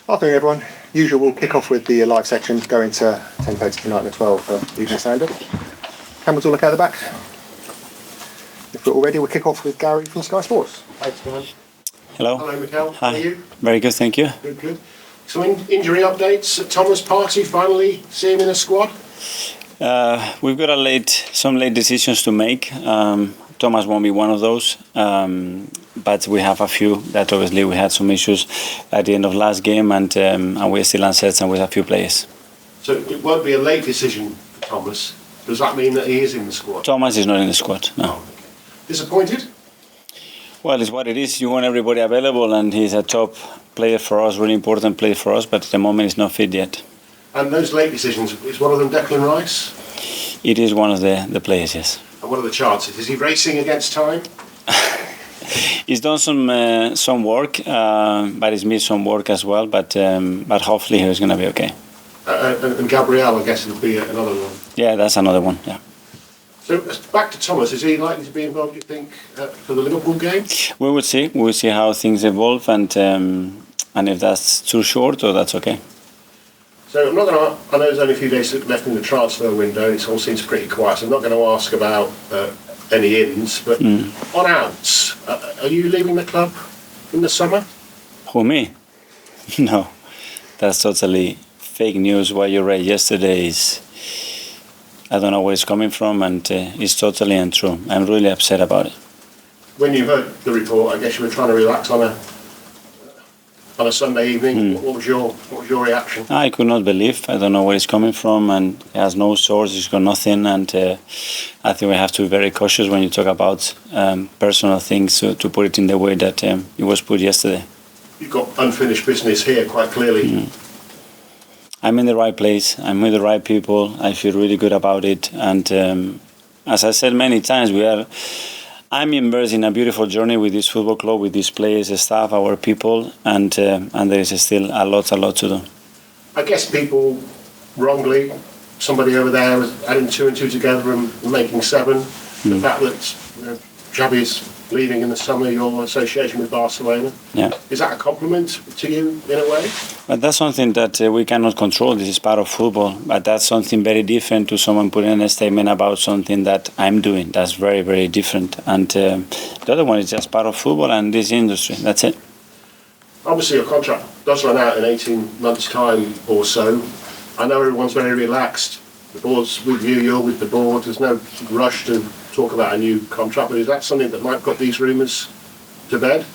Afternoon, everyone. Usual, we'll kick off with the live section, go into 10 posts tonight and 12 for Evening Standard. Cameras all look out the back. If we're all ready, we'll kick off with Gary from Sky Sports. Thanks, man. Hello. Hello, Mikel. Hi. How are you? Very good, thank you. Good. So injury updates at Thomas Partey, finally see him in the squad? We've got some late decisions to make. Thomas won't be one of those, but we have a few that obviously we had some issues at the end of last game, and we're still uncertain with a few players. So it won't be a late decision for Thomas. Does that mean that he is in the squad? Thomas is not in the squad, no. Oh, okay. Disappointed? Well, it's what it is. You want everybody available, and he's a top player for us, really important player for us, but at the moment he's not fit yet. And those late decisions, is one of them Declan Rice? It is one of the players, yes. And what are the chances? Is he racing against time? He's done some work, but he's missed some work as well. But hopefully he's going to be okay. And Gabriel, I guess, will be another one. Yeah, that's another one. Yeah. So back to Thomas. Is he likely to be involved, do you think, for the Liverpool game? We will see. We will see how things evolve, and if that's too short or that's okay. So I'm not going to. I know there's only a few days left in the transfer window. It all seems pretty quiet. So I'm not going to ask about any ins, but on outs, are you leaving the club in the summer? Who, me? No, that's totally fake news. What you read yesterday is, I don't know where it's coming from, and it's totally untrue. I'm really upset about it. When you heard the report, I guess you were trying to relax on a Sunday evening. What was your reaction? I could not believe. I don't know where it's coming from, and it has no source. It's got nothing, and I think we have to be very cautious when you talk about personal things to put it in the way that it was put yesterday. You've got unfinished business here, quite clearly. I'm in the right place. I'm with the right people. I feel really good about it, and as I said many times, I'm immersed in a beautiful journey with this football club, with these players, the staff, our people, and there is still a lot to do. I guess people wrongly, somebody over there was adding 2 and 2 together and making 7. The fact that Xavi's leaving in the summer, your association with Barcelona, is that a compliment to you in a way? But that's something that we cannot control. This is part of football. But that's something very different to someone putting in a statement about something that I'm doing. That's very, very different. And the other one is just part of football and this industry. That's it. Obviously, your contract does run out in 18 months' time or so. I know everyone's very relaxed. The board's with you, you're with the board. There's no rush to talk about a new contract. But is that something that might put these rumours to bed?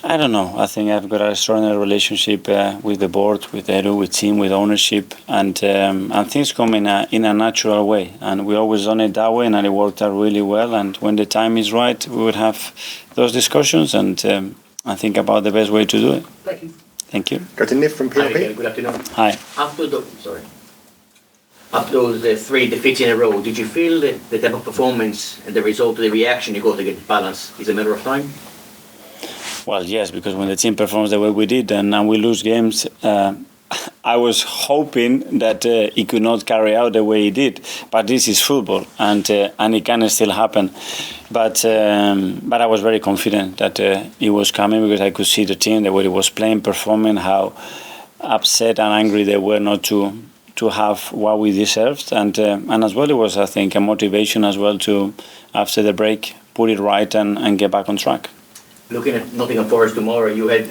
I don't know. I think I've got a extraordinary relationship with the board, with Edu, with team, with ownership, and things come in a natural way. And we always done it that way, and it worked out really well. And when the time is right, we would have those discussions and think about the best way to do it. Thank you. Thank you. Go to Niv from PLP. Hi, good afternoon. Hi. After those 3 defeats in a row, did you feel that the type of performance and the result of the reaction you got against balance is a matter of time? Well, yes, because when the team performs the way we did and we lose games, I was hoping that it could not carry out the way it did. But this is football, and it can still happen. But I was very confident that it was coming because I could see the team, the way it was playing, performing, how upset and angry they were not to have what we deserved. And as well, it was, I think, a motivation as well to, after the break, put it right and get back on track. Looking at Nottingham Forest tomorrow, you had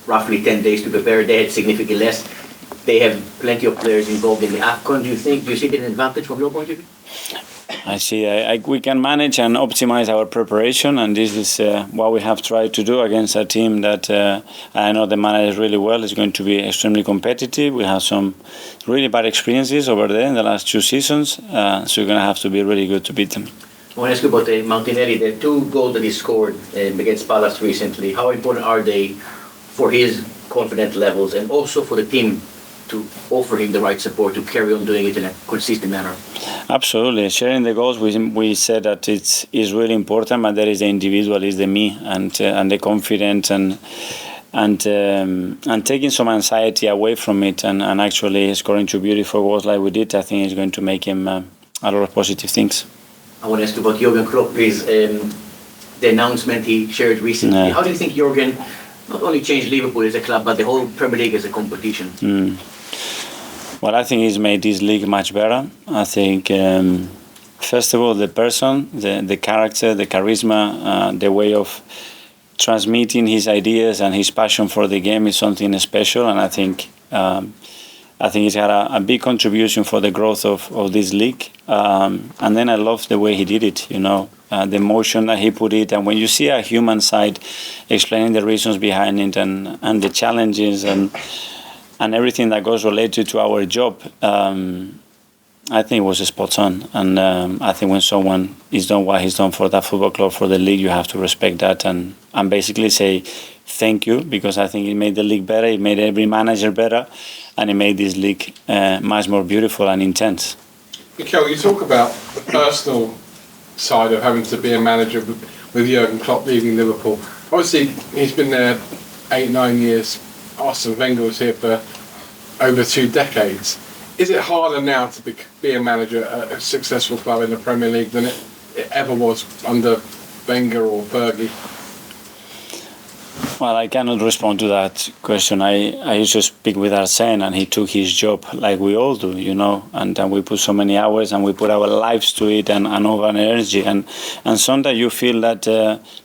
roughly 10 days to prepare. They had significantly less. They have plenty of players involved in the AFCON. Do you see it an advantage from your point of view? I see. We can manage and optimize our preparation, and this is what we have tried to do against a team that I know the manager really well. Is going to be extremely competitive. We have some really bad experiences over there in the last 2 seasons, so we're going to have to be really good to beat them. I want to ask you about Martinelli. The 2 goals that he scored against Palace recently, how important are they for his confidence levels and also for the team to offer him the right support to carry on doing it in a consistent manner? Absolutely. Sharing the goals, we said that it's really important, but there is the individual, is the me, and the confidence and taking some anxiety away from it and actually scoring 2 beautiful goals like we did, I think is going to make him a lot of positive things. I want to ask you about Jurgen Klopp, please. The announcement he shared recently. How do you think Jurgen not only changed Liverpool as a club, but the whole Premier League as a competition? Well, I think he's made this league much better. I think, first of all, the person, the character, the charisma, the way of transmitting his ideas and his passion for the game is something special. And I think he's had a big contribution for the growth of this league. And then I love the way he did it, you know, the emotion that he put it. And when you see a human side explaining the reasons behind it and the challenges and everything that goes related to our job, I think it was spot on. And I think when someone is done what he's done for that football club, for the league, you have to respect that and basically say thank you, because I think it made the league better, it made every manager better, and it made this league much more beautiful and intense. Mikel, you talk about the personal side of having to be a manager with Jurgen Klopp leaving Liverpool. Obviously, he's been there 8-9 years. Arsene Wenger was here for over 2 decades. Is it harder now to be a manager at a successful club in the Premier League than it ever was under Wenger or Fergie? Well, I cannot respond to that question. I used to speak with Arsene, and he took his job like we all do, you know, and we put so many hours and we put our lives to it and over energy. And sometimes you feel that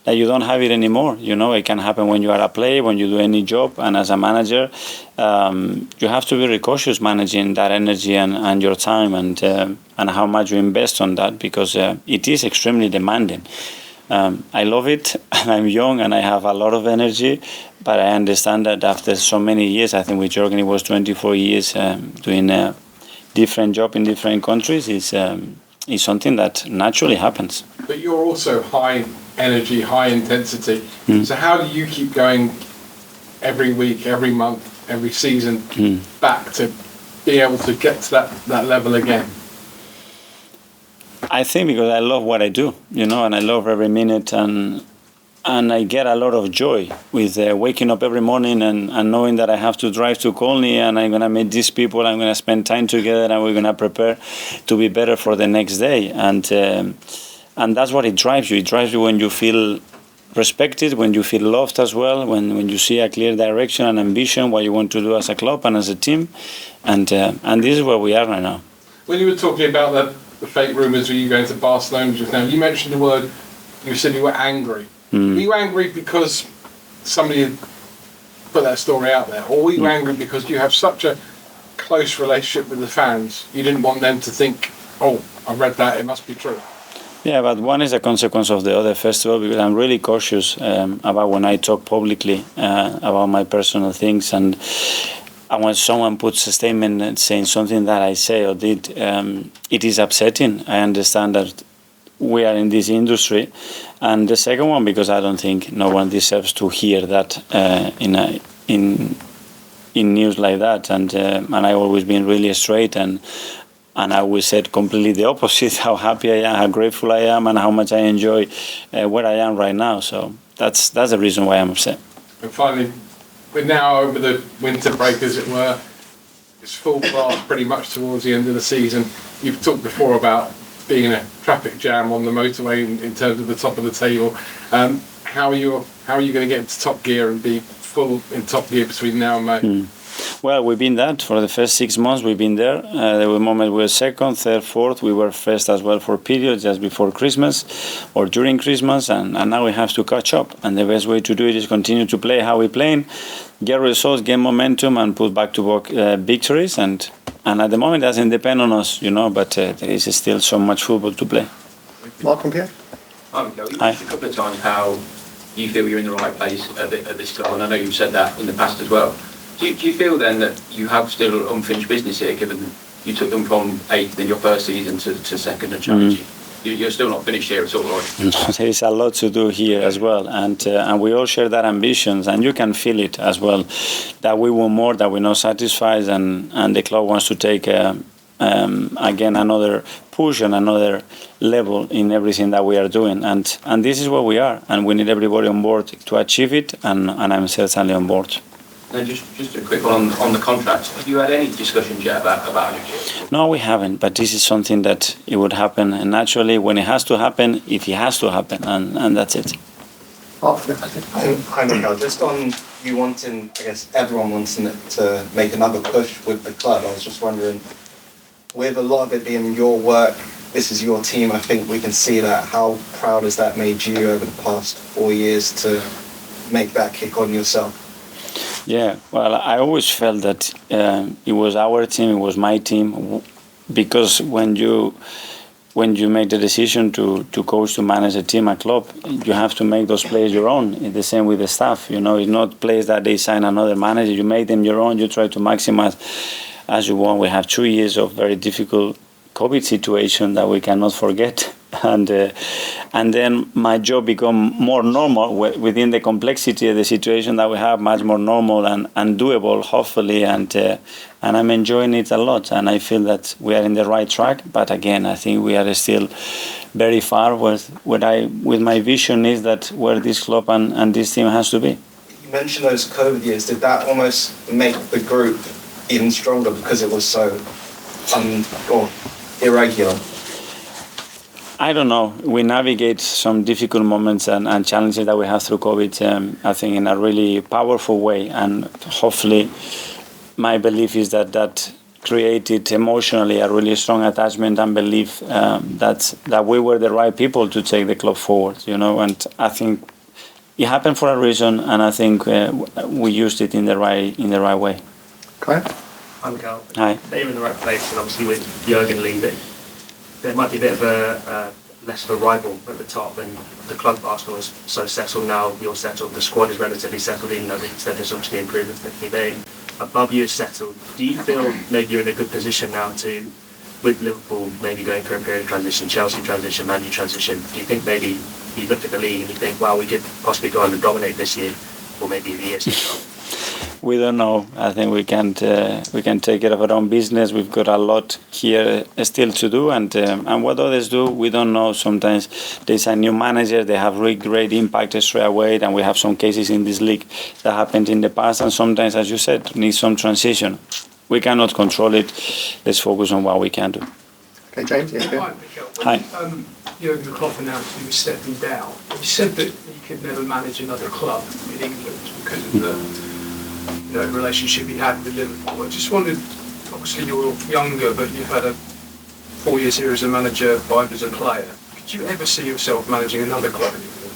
you don't have it anymore, you know. It can happen when you are a player, when you do any job, and as a manager, you have to be very cautious managing that energy and your time and how much you invest on that, because it is extremely demanding. I love it, and I'm young and I have a lot of energy, but I understand that after so many years, I think with Jurgen it was 24 years doing a different job in different countries, is something that naturally happens. But you're also high energy, high intensity. So how do you keep going every week, every month, every season back to be able to get to that level again? I think because I love what I do, you know, and I love every minute, and I get a lot of joy with waking up every morning and knowing that I have to drive to Colney and I'm going to meet these people, I'm going to spend time together, and we're going to prepare to be better for the next day. And that's what it drives you. It drives you when you feel respected, when you feel loved as well, when you see a clear direction and ambition, what you want to do as a club and as a team. And this is where we are right now. When you were talking about the fake rumours of you going to Barcelona just now, you mentioned the word, you said you were angry. Were you angry because somebody had put that story out there, or were you angry because you have such a close relationship with the fans, you didn't want them to think, oh, I read that, it must be true? Yeah, but one is a consequence of the other, first of all, because I'm really cautious about when I talk publicly about my personal things, and when someone puts a statement saying something that I say or did, it is upsetting. I understand that we are in this industry. And the second one, because I don't think no one deserves to hear that in news like that. And I've always been really straight, and I always said completely the opposite, how happy I am, how grateful I am, and how much I enjoy where I am right now. So that's the reason why I'm upset. And finally, we're now over the winter break, as it were. It's full blast pretty much towards the end of the season. You've talked before about being in a traffic jam on the motorway in terms of the top of the table. How are you going to get into top gear and be full in top gear between now and May? Well, we've been that for the first 6 months. We've been there. There were moments we were second, third, fourth. We were first as well for periods just before Christmas or during Christmas, and now we have to catch up. And the best way to do it is continue to play how we're playing, get results, get momentum, and put back-to-back victories. And at the moment, it doesn't depend on us, you know, but there is still so much football to play. Mark and Pierre? Hi, Mikel. You mentioned a couple of times how you feel you're in the right place at this club, and I know you've said that in the past as well. Do you feel then that you have still unfinished business here, given you took them from 8th in your first season to second and challenging? You're still not finished here at all, right? There is a lot to do here as well, and we all share that ambitions, and you can feel it as well, that we want more, that we're not satisfied, and the club wants to take again another push and another level in everything that we are doing, and this is where we are, and we need everybody on board to achieve it, and I'm certainly on board. And just a quick one on the contract. Have you had any discussions yet about it? No, we haven't, but this is something that it would happen naturally when it has to happen, if it has to happen, and that's it. Hi, Mikel. Just on you wanting, I guess everyone wanting it to make another push with the club, I was just wondering, with a lot of it being your work, this is your team, I think we can see that. How proud has that made you over the past 4 years to make that kick on yourself? Yeah, well, I always felt that it was our team, it was my team, because when you make the decision to coach, to manage a team, a club, you have to make those players your own. It's the same with the staff. You know, it's not players that they sign another manager. You make them your own. You try to maximize as you want. We have 2 years of very difficult COVID situation that we cannot forget. And then my job become more normal within the complexity of the situation that we have, much more normal and doable, hopefully, and I'm enjoying it a lot, and I feel that we are in the right track. But again, I think we are still very far with my vision is that where this club and this team has to be. You mentioned those COVID years. Did that almost make the group even stronger because it was so irregular? I don't know. We navigate some difficult moments and challenges that we have through COVID, I think, in a really powerful way. And hopefully, my belief is that created emotionally a really strong attachment and belief that we were the right people to take the club forward. You know, and I think it happened for a reason, and I think we used it in the right way. Okay. I'm Cal. Hi. They're in the right place, and obviously with Jurgen leaving, there might be a bit of a less of a rival at the top, and the club Arsenal is so settled now. You're settled. The squad is relatively settled, even though there's obviously improvements that can be made. Above you is settled. Do you feel maybe you're in a good position now to, with Liverpool maybe going through a period of transition, Chelsea transition, Man U transition? Do you think maybe you look at the league and you think, wow, we could possibly go on and dominate this year, or maybe the years to come? We don't know. I think we can take care of our own business. We've got a lot here still to do, and what others do, we don't know. Sometimes there's a new manager, they have really great impact straight away, and we have some cases in this league that happened in the past, and sometimes, as you said, need some transition. We cannot control it. Let's focus on what we can do. Okay, James. Yes, Hi, Mikel. Hi. Jurgen Klopp announced he was stepping down. He said that he could never manage another club in England because of the relationship he had with Liverpool. I just wondered, obviously you're younger, but you've had 4 years here as a manager, 5 as a player. Could you ever see yourself managing another club in England?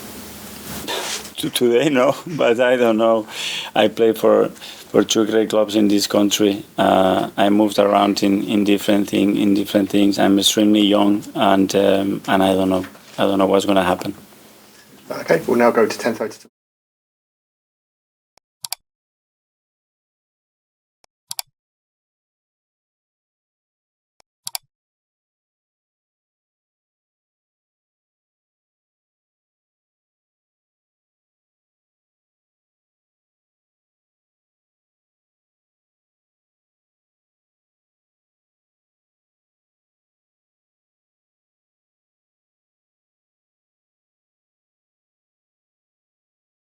Today, no, but I don't know. I play for 2 great clubs in this country. I moved around in different things. I'm extremely young, and I don't know. I don't know what's going to happen. Okay, we'll now go to 10:32.